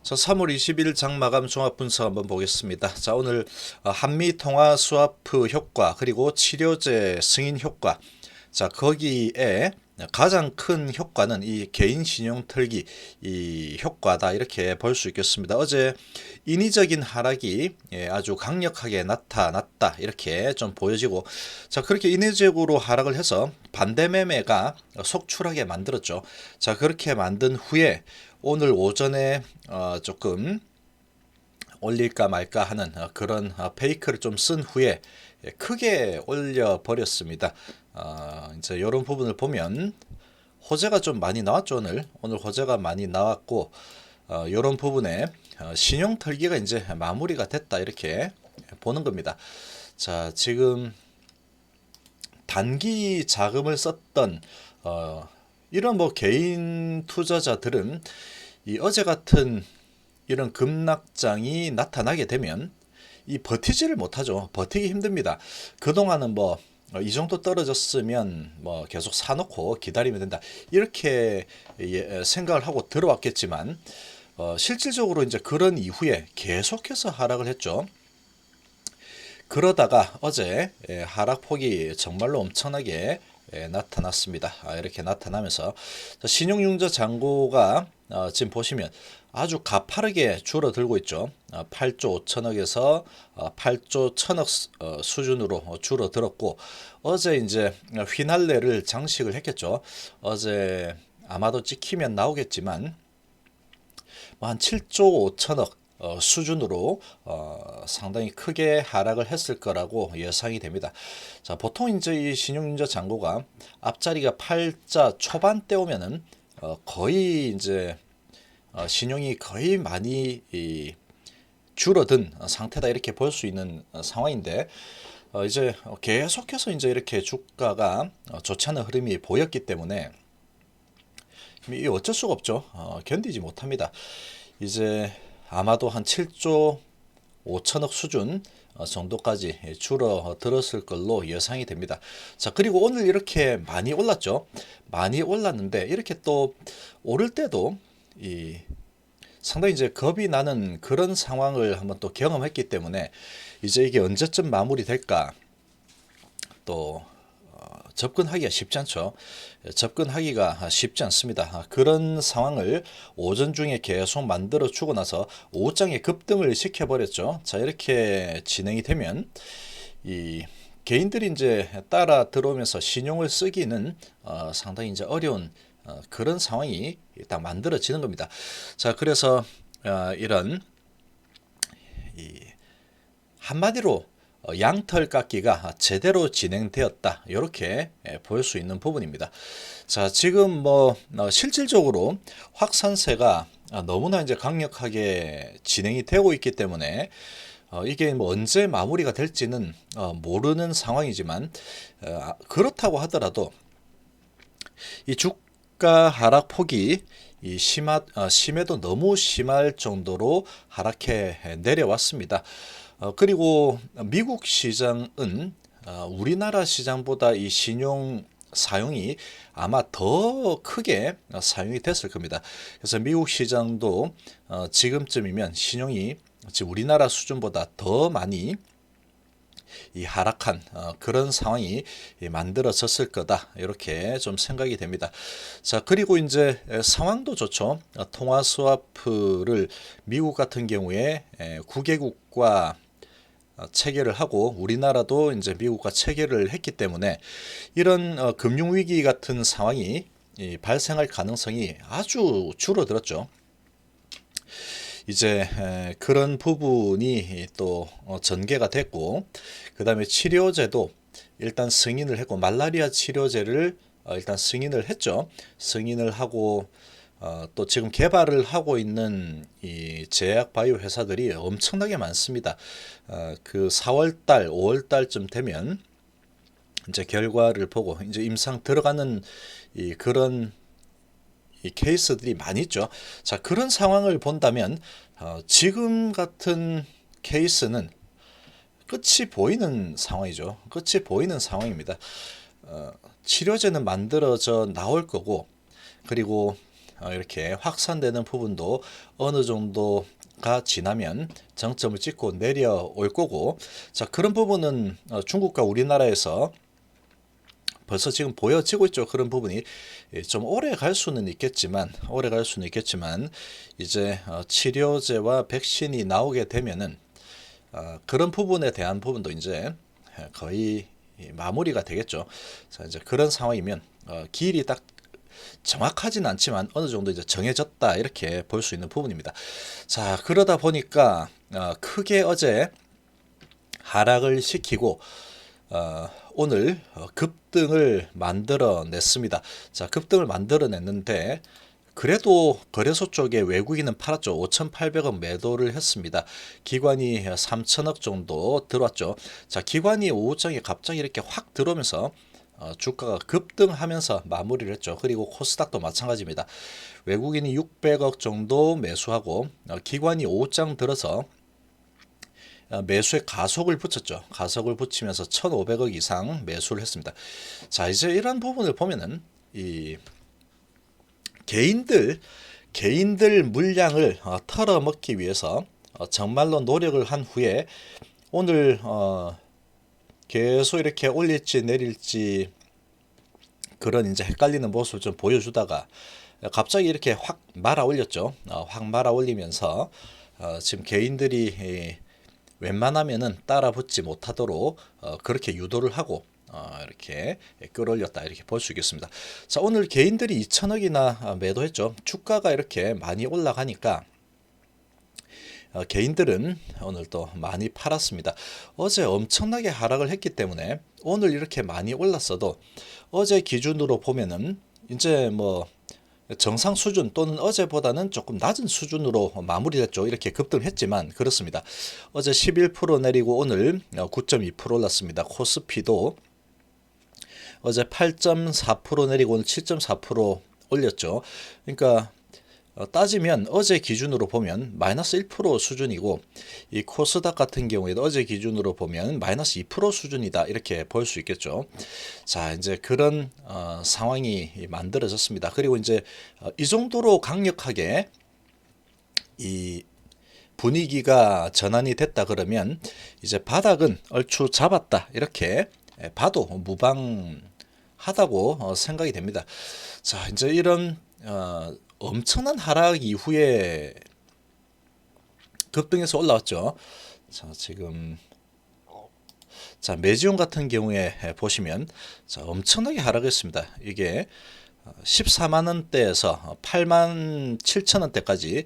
자, 3월 20일 장마감 종합 분석 한번 보겠습니다. 자, 오늘 한미 통화 스와프 효과 그리고 치료제 승인 효과. 자, 거기에 가장 큰 효과는 이 개인 신용 털기 이 효과다 이렇게 볼 수 있겠습니다. 어제 인위적인 하락이 아주 강력하게 나타났다 이렇게 좀 보여지고, 자, 그렇게 인위적으로 하락을 해서 반대 매매가 속출하게 만들었죠. 자, 그렇게 만든 후에 오늘 오전에 조금 올릴까 말까 하는 그런 페이크를 좀 쓴 후에 크게 올려 버렸습니다. 이제 이런 부분을 보면 호재가 좀 많이 나왔죠. 오늘 호재가 많이 나왔고, 이런 부분에 신용 털기가 이제 마무리가 됐다 이렇게 보는 겁니다. 자, 지금 단기 자금을 썼던 이런 뭐 개인 투자자들은 이 어제 같은 이런 급락장이 나타나게 되면 이 버티지를 못하죠. 버티기 힘듭니다. 그동안은 뭐 이 정도 떨어졌으면 뭐 계속 사놓고 기다리면 된다 이렇게 생각을 하고 들어왔겠지만, 실질적으로 이제 그런 이후에 계속해서 하락을 했죠. 그러다가 어제 하락폭이 정말로 엄청나게 나타났습니다. 이렇게 나타나면서 신용융자 잔고가 지금 보시면 아주 가파르게 줄어들고 있죠. 8조 5천억에서 8조 1천억 수준으로 줄어들었고, 어제 이제 휘날레를 장식을 했겠죠. 어제 아마도 찍히면 나오겠지만 한 7조 5천억 수준으로 상당히 크게 하락을 했을 거라고 예상이 됩니다. 자, 보통 이제 이 신용융자 잔고가 앞자리가 8자 초반대 오면은 거의 이제 신용이 거의 많이 줄어든 상태다 이렇게 볼 수 있는 상황인데, 이제 계속해서 이제 이렇게 주가가 좋지 않은 흐름이 보였기 때문에 이 어쩔 수가 없죠. 견디지 못합니다. 이제 아마도 한 7조 5천억 수준 정도까지 줄어들었을 걸로 예상이 됩니다. 자, 그리고 오늘 이렇게 많이 올랐죠. 많이 올랐는데 이렇게 또 오를 때도 이 상당히 이제 겁이 나는 그런 상황을 한번 또 경험했기 때문에 이제 이게 언제쯤 마무리될까, 또 접근하기가 쉽지 않죠. 접근하기가 쉽지 않습니다. 그런 상황을 오전 중에 계속 만들어 주고 나서 오후장에 급등을 시켜버렸죠. 자, 이렇게 진행이 되면 이 개인들이 이제 따라 들어오면서 신용을 쓰기는 상당히 이제 어려운 그런 상황이 딱 만들어지는 겁니다. 자, 그래서 이런 이 한마디로 양털 깎기가 제대로 진행되었다 이렇게 볼 수 있는 부분입니다. 자, 지금 뭐 실질적으로 확산세가 너무나 이제 강력하게 진행이 되고 있기 때문에 이게 뭐 언제 마무리가 될지는 모르는 상황이지만, 그렇다고 하더라도 이 주가 하락 폭이 심해도 너무 심할 정도로 하락해 내려왔습니다. 그리고 미국 시장은 우리나라 시장보다 이 신용 사용이 아마 더 크게 사용이 됐을 겁니다. 그래서 미국 시장도 지금쯤이면 신용이 지금 우리나라 수준보다 더 많이 이 하락한 그런 상황이 만들어졌을 거다 이렇게 좀 생각이 됩니다. 자, 그리고 이제 상황도 좋죠. 통화 스와프를 미국 같은 경우에 9개국과 체결을 하고 우리나라도 이제 미국과 체결을 했기 때문에 이런 금융위기 같은 상황이 발생할 가능성이 아주 줄어들었죠. 이제 그런 부분이 또 전개가 됐고, 그 다음에 치료제도 일단 승인을 했고, 말라리아 치료제를 일단 승인을 했죠. 승인을 하고 또 지금 개발을 하고 있는 이 제약 바이오 회사들이 엄청나게 많습니다. 그 4월달, 5월달쯤 되면 이제 결과를 보고 이제 임상 들어가는 그런 이 케이스들이 많이 있죠. 자, 그런 상황을 본다면 지금 같은 케이스는 끝이 보이는 상황이죠. 끝이 보이는 상황입니다. 치료제는 만들어져 나올 거고, 그리고 이렇게 확산되는 부분도 어느 정도가 지나면 정점을 찍고 내려올 거고, 자, 그런 부분은 중국과 우리나라에서 벌써 지금 보여지고 있죠. 그런 부분이 좀 오래 갈 수는 있겠지만, 이제 치료제와 백신이 나오게 되면은 그런 부분에 대한 부분도 이제 거의 마무리가 되겠죠. 자, 이제 그런 상황이면 길이 딱 정확하진 않지만 어느 정도 이제 정해졌다 이렇게 볼 수 있는 부분입니다. 자, 그러다 보니까 크게 어제 하락을 시키고 오늘 급등을 만들어냈습니다. 자, 급등을 만들어냈는데 그래도 거래소 쪽에 외국인은 팔았죠. 5,800억 매도를 했습니다. 기관이 3천억 정도 들어왔죠. 자, 기관이 오후장에 갑자기 이렇게 확 들어오면서 주가가 급등하면서 마무리를 했죠. 그리고 코스닥도 마찬가지입니다. 외국인이 600억 정도 매수하고 기관이 오후장 들어서 매수에 가속을 붙였죠. 가속을 붙이면서 1,500억 이상 매수를 했습니다. 자, 이제 이런 부분을 보면은 이 개인들 물량을 털어먹기 위해서 정말로 노력을 한 후에 오늘 계속 이렇게 올릴지 내릴지 그런 이제 헷갈리는 모습을 좀 보여주다가 갑자기 이렇게 확 말아 올렸죠. 확 말아 올리면서 지금 개인들이 웬만하면은 따라 붙지 못하도록 그렇게 유도를 하고 이렇게 끌어올렸다 이렇게 볼 수 있겠습니다. 자, 오늘 개인들이 2천억이나 매도했죠. 주가가 이렇게 많이 올라가니까 개인들은 오늘 또 많이 팔았습니다. 어제 엄청나게 하락을 했기 때문에 오늘 이렇게 많이 올랐어도 어제 기준으로 보면은 이제 뭐 정상 수준 또는 어제보다는 조금 낮은 수준으로 마무리됐죠. 이렇게 급등했지만 그렇습니다. 어제 11% 내리고 오늘 9.2% 올랐습니다. 코스피도 어제 8.4% 내리고 오늘 7.4% 올렸죠. 그러니까 따지면 어제 기준으로 보면 마이너스 1% 수준이고 이 코스닥 같은 경우에도 어제 기준으로 보면 마이너스 2% 수준이다 이렇게 볼 수 있겠죠. 자, 이제 그런 상황이 만들어졌습니다. 그리고 이제 이 정도로 강력하게 이 분위기가 전환이 됐다 그러면 이제 바닥은 얼추 잡았다 이렇게 봐도 무방하다고 생각이 됩니다. 자, 이제 이런 엄청난 하락 이후에 급등해서 올라왔죠. 자, 지금 매지움 같은 경우에 보시면 엄청나게 하락했습니다. 이게 14만 원대에서 8만 7천 원대까지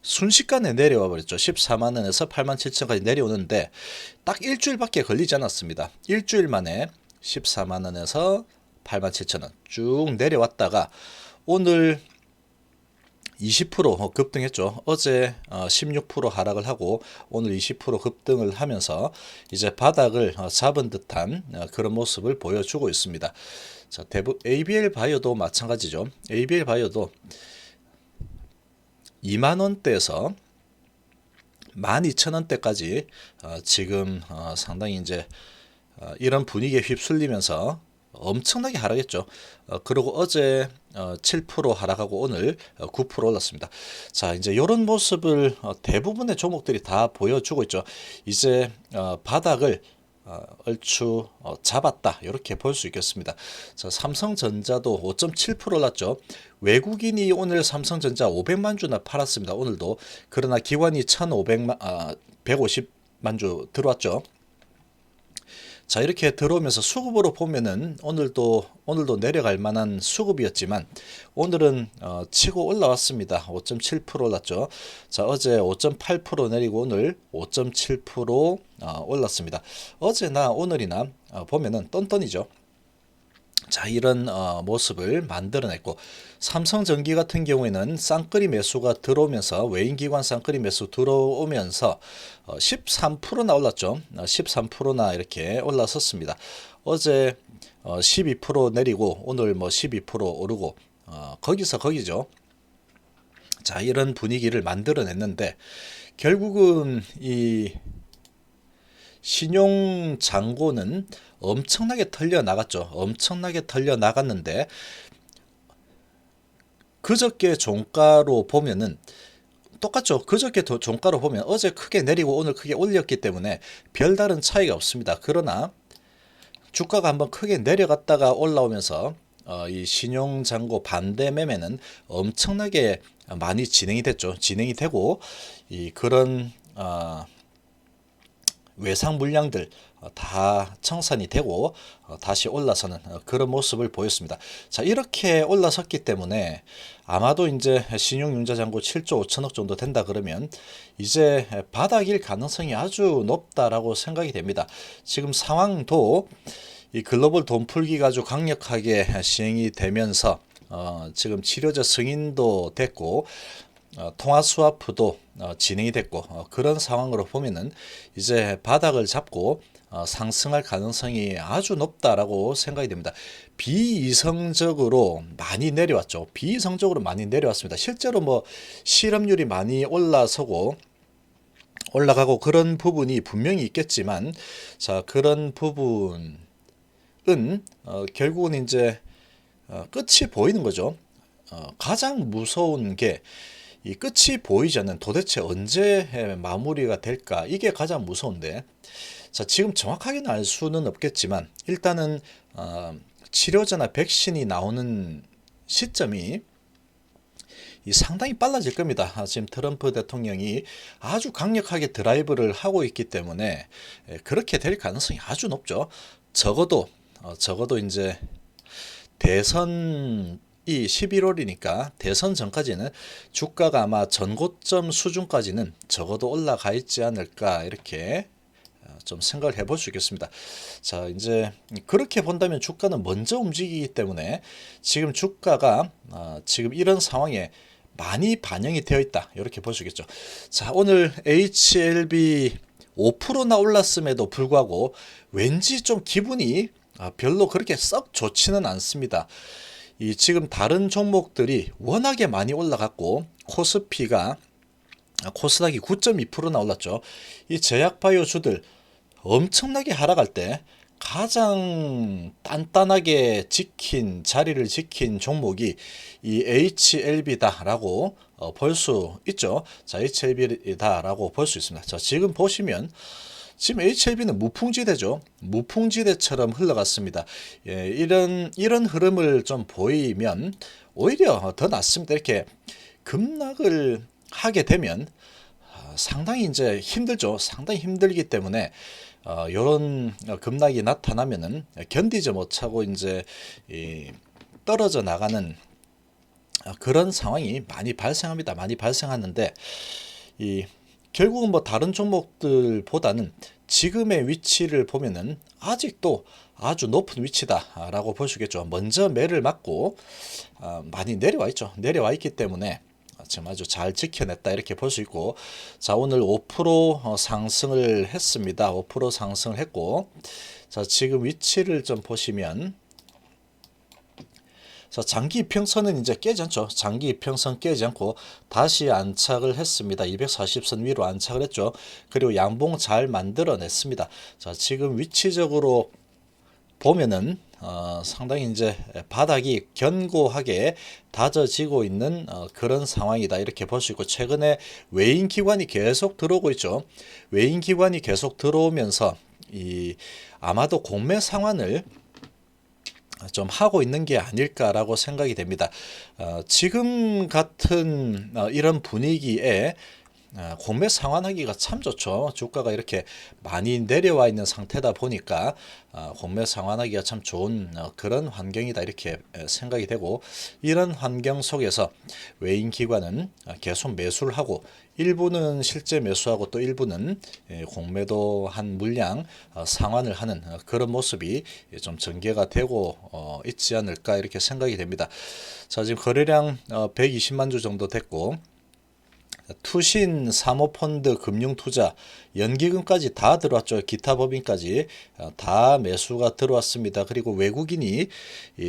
순식간에 내려와 버렸죠. 14만 원에서 8만 7천 원까지 내려오는데 딱 일주일밖에 걸리지 않았습니다. 일주일 만에 14만 원에서 8만 7천 원 쭉 내려왔다가 오늘 20% 급등했죠. 어제 16% 하락을 하고 오늘 20% 급등을 하면서 이제 바닥을 잡은 듯한 그런 모습을 보여주고 있습니다. 자, ABL 바이오도 마찬가지죠. ABL 바이오도 2만 원대에서 12,000원대까지 지금 상당히 이제 이런 분위기에 휩쓸리면서 엄청나게 하락했죠. 그리고 어제 7% 하락하고 오늘 9% 올랐습니다. 자, 이제 이런 모습을 대부분의 종목들이 다 보여주고 있죠. 이제 바닥을 얼추 잡았다 이렇게 볼 수 있겠습니다. 자, 삼성전자도 5.7% 올랐죠. 외국인이 오늘 삼성전자 500만 주나 팔았습니다. 오늘도. 그러나 기관이 150만 주 들어왔죠. 자, 이렇게 들어오면서 수급으로 보면은 오늘도 내려갈 만한 수급이었지만 오늘은 치고 올라왔습니다. 5.7% 올랐죠. 자, 어제 5.8% 내리고 오늘 5.7% 올랐습니다. 어제나 오늘이나 보면은 똔똔이죠. 자, 이런 모습을 만들어냈고 삼성전기 같은 경우에는 쌍끌이 매수가 들어오면서 외인기관 쌍끌이 매수 들어오면서 13%나 올랐죠. 13%나 이렇게 올라섰습니다. 어제 12% 내리고 오늘 뭐 12% 오르고 거기서 거기죠. 자, 이런 분위기를 만들어냈는데 결국은 이 신용 잔고는 엄청나게 털려 나갔죠. 엄청나게 털려 나갔는데 그저께 종가로 보면은 똑같죠. 그저께 종가로 보면 어제 크게 내리고 오늘 크게 올렸기 때문에 별다른 차이가 없습니다. 그러나 주가가 한번 크게 내려갔다가 올라오면서 이 신용잔고 반대 매매는 엄청나게 많이 진행이 됐죠. 진행이 되고 이 그런 외상 물량들 다 청산이 되고 다시 올라서는 그런 모습을 보였습니다. 자, 이렇게 올라섰기 때문에 아마도 이제 신용융자잔고 7조 5천억 정도 된다 그러면 이제 바닥일 가능성이 아주 높다라고 생각이 됩니다. 지금 상황도 이 글로벌 돈 풀기가 아주 강력하게 시행이 되면서 지금 치료제 승인도 됐고 통화 스와프도 진행이 됐고 그런 상황으로 보면은 이제 바닥을 잡고 상승할 가능성이 아주 높다라고 생각이 됩니다. 비이성적으로 많이 내려왔죠. 비이성적으로 많이 내려왔습니다. 실제로 뭐 실업률이 많이 올라가고 그런 부분이 분명히 있겠지만, 자, 그런 부분은 결국은 이제 끝이 보이는 거죠. 가장 무서운 게 이 끝이 보이지 않는, 도대체 언제 마무리가 될까, 이게 가장 무서운데, 자, 지금 정확하게는 알 수는 없겠지만 일단은 치료제나 백신이 나오는 시점이 상당히 빨라질 겁니다. 지금 트럼프 대통령이 아주 강력하게 드라이브를 하고 있기 때문에 그렇게 될 가능성이 아주 높죠. 적어도 이제 대선이 11월이니까 대선 전까지는 주가가 아마 전고점 수준까지는 적어도 올라가 있지 않을까, 이렇게 좀 생각을 해볼 수 있겠습니다. 자, 이제 그렇게 본다면 주가는 먼저 움직이기 때문에 지금 주가가 지금 이런 상황에 많이 반영이 되어 있다, 이렇게 볼 수 있겠죠. 자, 오늘 HLB 5%나 올랐음에도 불구하고 왠지 좀 기분이 별로 그렇게 썩 좋지는 않습니다. 이 지금 다른 종목들이 워낙에 많이 올라갔고 코스닥이 9.2%나 올랐죠. 이 제약바이오주들 엄청나게 하락할 때 가장 단단하게 자리를 지킨 종목이 이 HLB다라고 볼 수 있죠. 자, HLB다라고 볼 수 있습니다. 자, 지금 보시면 지금 HLB는 무풍지대죠. 무풍지대처럼 흘러갔습니다. 예, 이런 흐름을 좀 보이면 오히려 더 낫습니다. 이렇게 급락을 하게 되면 상당히 이제 힘들죠. 상당히 힘들기 때문에 이런 급락이 나타나면은 견디지 못하고 이제 떨어져 나가는 그런 상황이 많이 발생합니다. 많이 발생하는데 결국은 뭐 다른 종목들보다는 지금의 위치를 보면은 아직도 아주 높은 위치다라고 볼 수 있겠죠. 먼저 매를 맞고 많이 내려와 있죠. 내려와 있기 때문에 지금 아주 잘 지켜냈다, 이렇게 볼 수 있고, 자, 오늘 5% 상승을 했습니다. 5% 상승을 했고, 자, 지금 위치를 좀 보시면, 자, 장기 이평선은 이제 깨지 않죠. 장기 이평선 깨지 않고 다시 안착을 했습니다. 240선 위로 안착을 했죠. 그리고 양봉 잘 만들어냈습니다. 자, 지금 위치적으로 보면은 상당히 이제 바닥이 견고하게 다져지고 있는 그런 상황이다, 이렇게 볼 수 있고, 최근에 외인 기관이 계속 들어오고 있죠. 외인 기관이 계속 들어오면서 아마도 공매 상환을 좀 하고 있는 게 아닐까라고 생각이 됩니다. 지금 같은 이런 분위기에 공매 상환하기가 참 좋죠. 주가가 이렇게 많이 내려와 있는 상태다 보니까 공매 상환하기가 참 좋은 그런 환경이다, 이렇게 생각이 되고, 이런 환경 속에서 외인 기관은 계속 매수를 하고, 일부는 실제 매수하고 또 일부는 공매도 한 물량 상환을 하는 그런 모습이 좀 전개가 되고 있지 않을까, 이렇게 생각이 됩니다. 자, 지금 거래량 120만 주 정도 됐고, 투신, 사모펀드, 금융투자, 연기금까지 다 들어왔죠. 기타 법인까지 다 매수가 들어왔습니다. 그리고 외국인이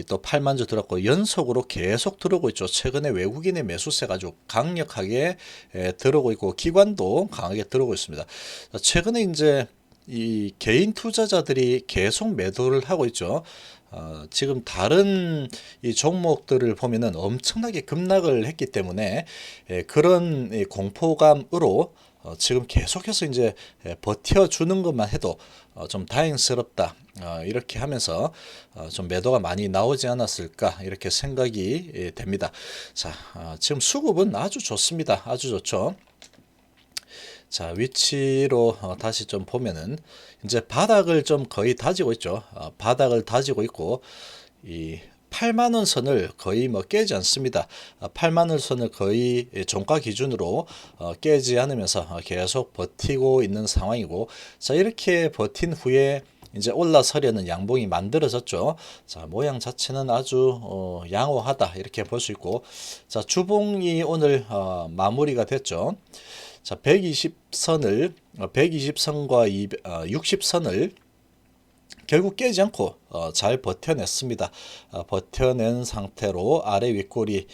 또 8만 주 들어왔고 연속으로 계속 들어오고 있죠. 최근에 외국인의 매수세가 아주 강력하게 들어오고 있고 기관도 강하게 들어오고 있습니다. 최근에 이제 이 개인 투자자들이 계속 매도를 하고 있죠. 지금 다른 이 종목들을 보면은 엄청나게 급락을 했기 때문에 그런 이 공포감으로 지금 계속해서 이제 버텨주는 것만 해도 좀 다행스럽다. 이렇게 하면서 좀 매도가 많이 나오지 않았을까 이렇게 생각이 됩니다. 자, 지금 수급은 아주 좋습니다. 아주 좋죠. 자, 위치로 다시 좀 보면은 이제 바닥을 좀 거의 다지고 있죠. 바닥을 다지고 있고 이 8만 원 선을 거의 뭐 깨지 않습니다. 8만 원 선을 거의 종가 기준으로 깨지 않으면서 계속 버티고 있는 상황이고, 자, 이렇게 버틴 후에 이제 올라서려는 양봉이 만들어졌죠. 자, 모양 자체는 아주 양호하다 이렇게 볼 수 있고, 자, 주봉이 오늘 마무리가 됐죠. 자, 120선을 120선과 60선을 결국 깨지 않고 잘 버텨냈습니다. 버텨낸 상태로 아래 윗골이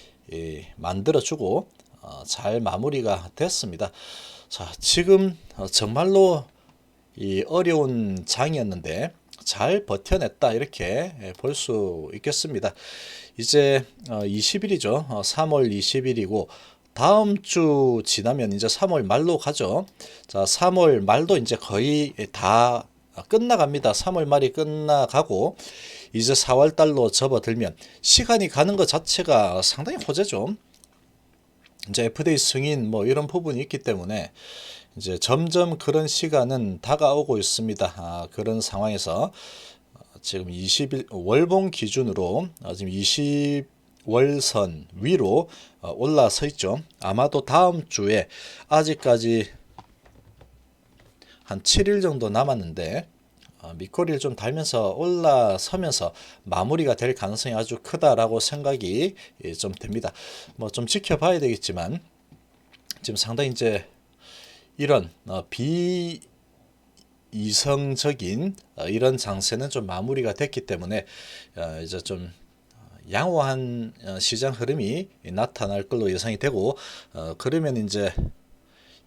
만들어주고 잘 마무리가 됐습니다. 자, 지금 정말로 이 어려운 장이었는데 잘 버텨냈다 이렇게 볼 수 있겠습니다. 이제 20일이죠. 3월 20일이고 다음 주 지나면 이제 3월 말로 가죠. 자, 3월 말도 이제 거의 다 끝나갑니다. 3월 말이 끝나가고 이제 4월 달로 접어들면 시간이 가는 것 자체가 상당히 호재죠. 이제 FDA 승인 뭐 이런 부분이 있기 때문에 이제 점점 그런 시간은 다가오고 있습니다. 그런 상황에서 지금 20일 월봉 기준으로 지금 20월선 위로 올라서 있죠. 아마도 다음 주에 아직까지 한 7일 정도 남았는데 밑거리를 좀 달면서 올라서면서 마무리가 될 가능성이 아주 크다라고 생각이 좀 됩니다. 뭐 좀 지켜봐야 되겠지만 지금 상당히 이제 이런 비이성적인 이런 장세는 좀 마무리가 됐기 때문에 이제 좀 양호한 시장 흐름이 나타날 걸로 예상이 되고 그러면 이제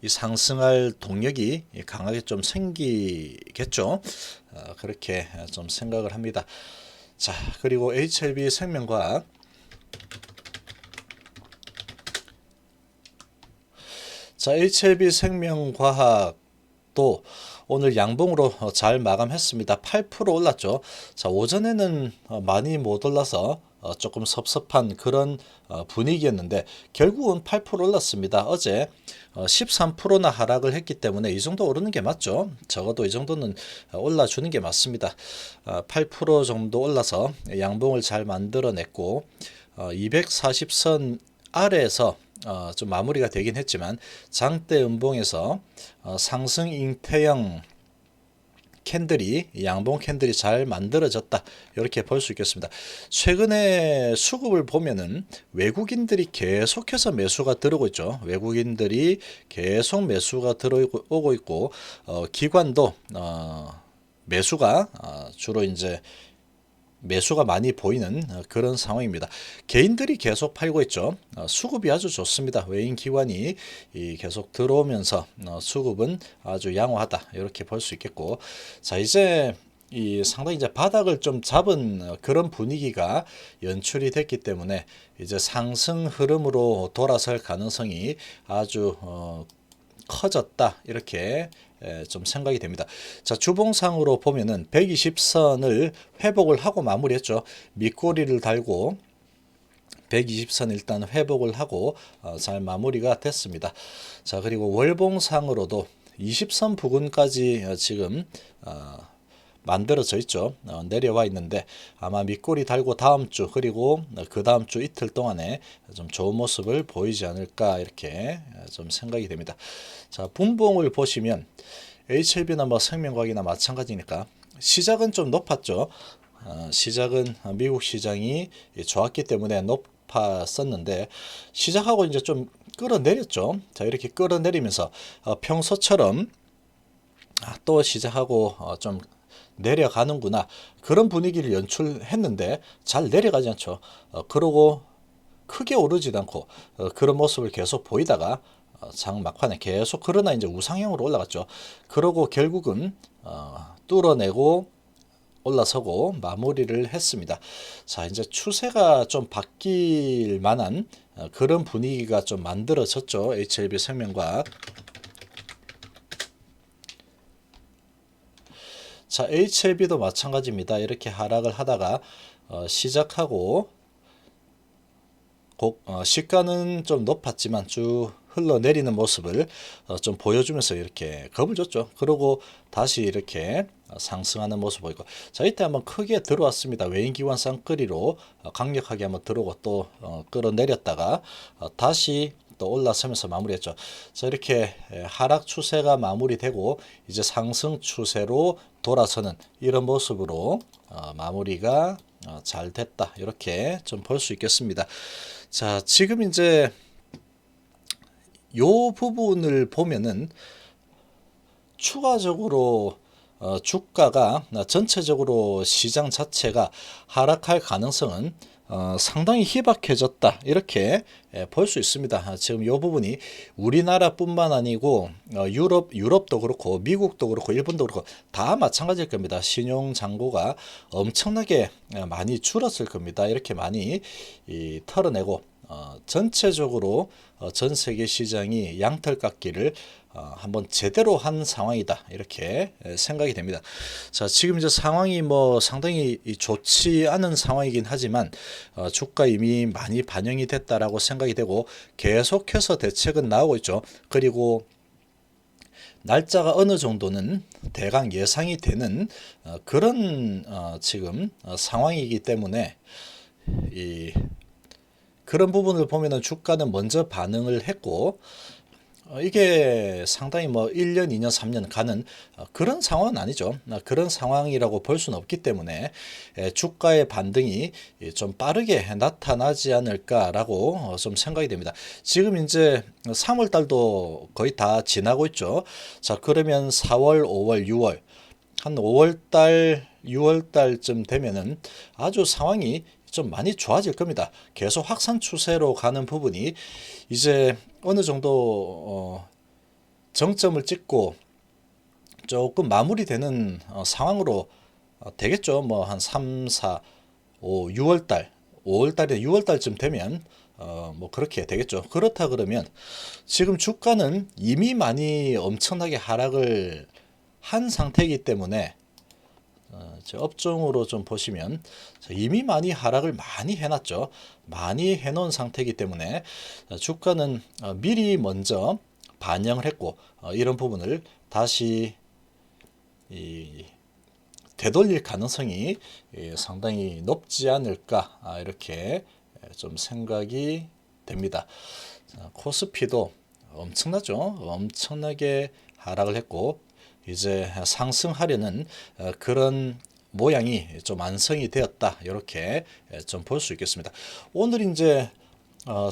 이 상승할 동력이 강하게 좀 생기겠죠. 그렇게 좀 생각을 합니다. 자, 그리고 HLB 생명과학. 자, HLB 생명과학도 오늘 양봉으로 잘 마감했습니다. 8% 올랐죠. 자, 오전에는 많이 못 올라서 조금 섭섭한 그런 분위기였는데 결국은 8% 올랐습니다. 어제 13%나 하락을 했기 때문에 이 정도 오르는 게 맞죠. 적어도 이 정도는 올라주는 게 맞습니다. 8% 정도 올라서 양봉을 잘 만들어냈고 240선 아래에서 좀 마무리가 되긴 했지만 장대 음봉에서 상승 잉태형 캔들이 양봉 캔들이 잘 만들어졌다 이렇게 볼 수 있겠습니다. 최근에 수급을 보면은 외국인들이 계속해서 매수가 들어오고 있죠. 외국인들이 계속 매수가 들어오고 있고 기관도 매수가 주로 이제 매수가 많이 보이는 그런 상황입니다. 개인들이 계속 팔고 있죠. 수급이 아주 좋습니다. 외인 기관이 계속 들어오면서 수급은 아주 양호하다 이렇게 볼 수 있겠고, 자, 이제 이 상당히 이제 바닥을 좀 잡은 그런 분위기가 연출이 됐기 때문에 이제 상승 흐름으로 돌아설 가능성이 아주 커졌다 이렇게 좀 생각이 됩니다. 자, 주봉상으로 보면은 120선을 회복을 하고 마무리했죠. 밑꼬리를 달고 120선 일단 회복을 하고 잘 마무리가 됐습니다. 자, 그리고 월봉상으로도 20선 부근까지 지금 만들어져 있죠. 내려와 있는데 아마 밑꼬리 달고 다음 주 그리고 그 다음 주 이틀 동안에 좀 좋은 모습을 보이지 않을까 이렇게 좀 생각이 됩니다. 자, 분봉을 보시면 HLB나 뭐 생명과학이나 마찬가지니까 시작은 좀 높았죠. 시작은 미국 시장이 좋았기 때문에 높았었는데 시작하고 이제 좀 끌어내렸죠. 자, 이렇게 끌어내리면서 평소처럼 또 시작하고 좀 내려가는구나 그런 분위기를 연출했는데 잘 내려가지 않죠. 그러고 크게 오르지도 않고 그런 모습을 계속 보이다가 장 막판에 계속 그러나 이제 우상향으로 올라갔죠. 그러고 결국은 뚫어내고 올라서고 마무리를 했습니다. 자, 이제 추세가 좀 바뀔 만한 그런 분위기가 좀 만들어졌죠. HLB 생명과학. 자, HLB도 마찬가지입니다. 이렇게 하락을 하다가 시작하고 시가는 좀 높았지만 쭉 흘러내리는 모습을 좀 보여주면서 이렇게 겁을 줬죠. 그리고 다시 이렇게 상승하는 모습 보이고, 자, 이때 한번 크게 들어왔습니다. 외인기관 쌍끌이로 강력하게 한번 들어오고 또 끌어내렸다가 다시 또 올라서면서 마무리했죠. 자, 이렇게 하락 추세가 마무리되고 이제 상승 추세로 돌아서는 이런 모습으로 마무리가 잘 됐다, 이렇게 좀 볼 수 있겠습니다. 자, 지금 이제 요 부분을 보면은 추가적으로 주가가 전체적으로 시장 자체가 하락할 가능성은 상당히 희박해졌다, 이렇게 볼 수 있습니다. 지금 이 부분이 우리나라뿐만 아니고 유럽도 그렇고 미국도 그렇고 일본도 그렇고 다 마찬가지일 겁니다. 신용 잔고가 엄청나게 많이 줄었을 겁니다. 이렇게 많이 털어내고 전체적으로 전 세계 시장이 양털 깎기를 한번 제대로 한 상황이다, 이렇게 생각이 됩니다. 자, 지금 이제 상황이 뭐 상당히 좋지 않은 상황이긴 하지만 주가 이미 많이 반영이 됐다라고 생각이 되고 계속해서 대책은 나오고 있죠. 그리고 날짜가 어느 정도는 대강 예상이 되는 그런 지금 상황이기 때문에 그런 부분을 보면은 주가는 먼저 반응을 했고 이게 상당히 뭐 1년, 2년, 3년 가는 그런 상황은 아니죠. 그런 상황이라고 볼 수는 없기 때문에 주가의 반등이 좀 빠르게 나타나지 않을까라고 좀 생각이 됩니다. 지금 이제 3월 달도 거의 다 지나고 있죠. 자, 그러면 4월, 5월, 6월 한 5월 달, 6월 달쯤 되면은 아주 상황이 좀 많이 좋아질 겁니다. 계속 확산 추세로 가는 부분이 이제 어느 정도 정점을 찍고 조금 마무리되는 상황으로 되겠죠. 뭐 한 3, 4, 5, 6월 달, 5월 달에 6월 달쯤 되면 뭐 그렇게 되겠죠. 그렇다 그러면 지금 주가는 이미 많이 엄청나게 하락을 한 상태이기 때문에 업종으로 좀 보시면 이미 많이 하락을 많이 해놨죠. 많이 해놓은 상태이기 때문에 주가는 미리 먼저 반영을 했고 이런 부분을 다시 되돌릴 가능성이 상당히 높지 않을까, 이렇게 좀 생각이 됩니다. 코스피도 엄청나죠. 엄청나게 하락을 했고 이제 상승하려는 그런 모양이 좀 완성이 되었다, 이렇게 좀 볼 수 있겠습니다. 오늘 이제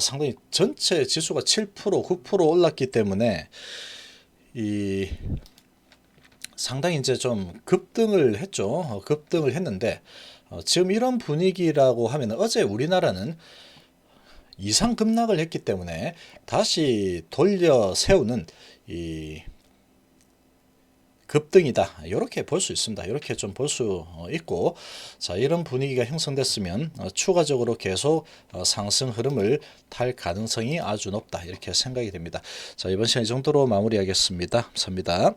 상당히 전체 지수가 7%, 9% 올랐기 때문에 상당히 이제 좀 급등을 했죠. 급등을 했는데 지금 이런 분위기라고 하면 어제 우리나라는 이상 급락을 했기 때문에 다시 돌려 세우는 급등이다, 이렇게 볼 수 있습니다. 이렇게 좀 볼 수 있고, 자, 이런 분위기가 형성됐으면 추가적으로 계속 상승 흐름을 탈 가능성이 아주 높다, 이렇게 생각이 됩니다. 자, 이번 시간 이 정도로 마무리하겠습니다. 감사합니다.